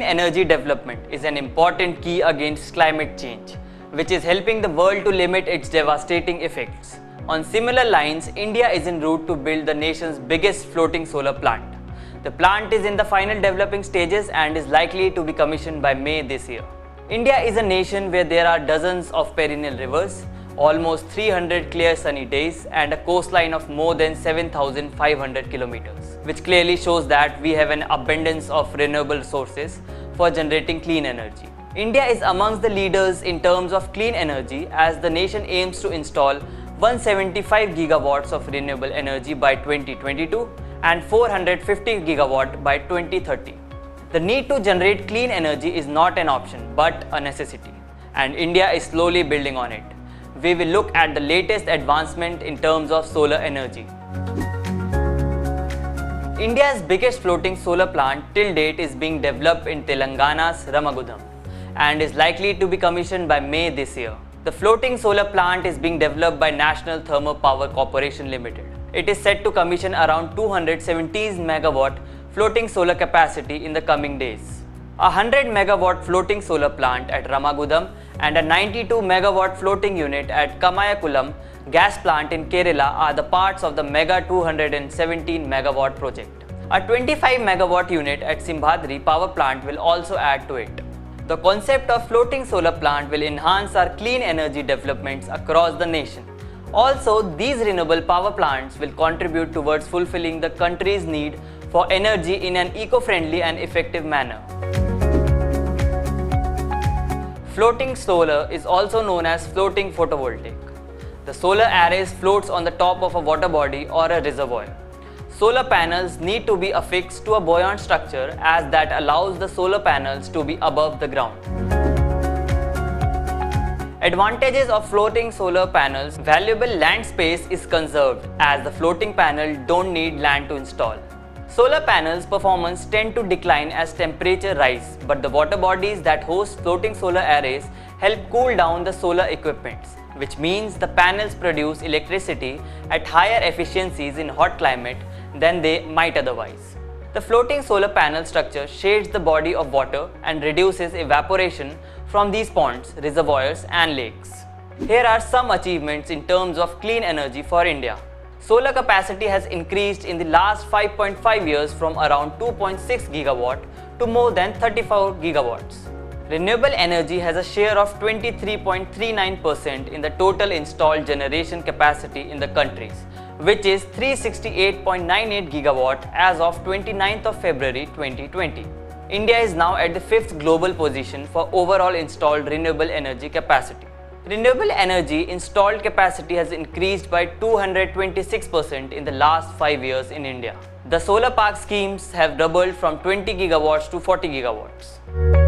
energy development is an important key against climate change, which is helping the world to limit its devastating effects. On similar lines, India is en route to build the nation's biggest floating solar plant. The plant is in the final developing stages and is likely to be commissioned by May this year. India is a nation where there are dozens of perennial rivers, almost 300 clear sunny days, and a coastline of more than 7,500 kilometers, which clearly shows that we have an abundance of renewable sources for generating clean energy. India is amongst the leaders in terms of clean energy, as the nation aims to install 175 gigawatts of renewable energy by 2022 and 450 gigawatt by 2030. The need to generate clean energy is not an option but a necessity, and India is slowly building on it. We will look at the latest advancement in terms of solar energy. India's biggest floating solar plant till date is being developed in Telangana's Ramagundam and is likely to be commissioned by May this year. The floating solar plant is being developed by National Thermal Power Corporation Limited. It is set to commission around 217 megawatt floating solar capacity in the coming days. A 100 megawatt floating solar plant at Ramagundam and a 92 megawatt floating unit at Kamayakulam gas plant in Kerala are the parts of the mega 217 megawatt project. A 25 megawatt unit at Simbhadri power plant will also add to it. The concept of floating solar plant will enhance our clean energy developments across the nation. Also, these renewable power plants will contribute towards fulfilling the country's need for energy in an eco-friendly and effective manner. Floating solar is also known as floating photovoltaic. The solar arrays floats on the top of a water body or a reservoir. Solar panels need to be affixed to a buoyant structure, as that allows the solar panels to be above the ground. Advantages of floating solar panels: valuable land space is conserved, as the floating panel don't need land to install. Solar panels' performance tend to decline as temperature rise, but the water bodies that host floating solar arrays help cool down the solar equipments, which means the panels produce electricity at higher efficiencies in hot climate than they might otherwise. The floating solar panel structure shades the body of water and reduces evaporation from these ponds, reservoirs and lakes. Here are some achievements in terms of clean energy for India. Solar capacity has increased in the last 5.5 years from around 2.6 gigawatt to more than 34 gigawatts. Renewable energy has a share of 23.39% in the total installed generation capacity in the countries, which is 368.98 gigawatt as of 29th of February 2020. India is now at the 5th global position for overall installed renewable energy capacity. Renewable energy installed capacity has increased by 226% in the last 5 years in India. The solar park schemes have doubled from 20 gigawatts to 40 gigawatts.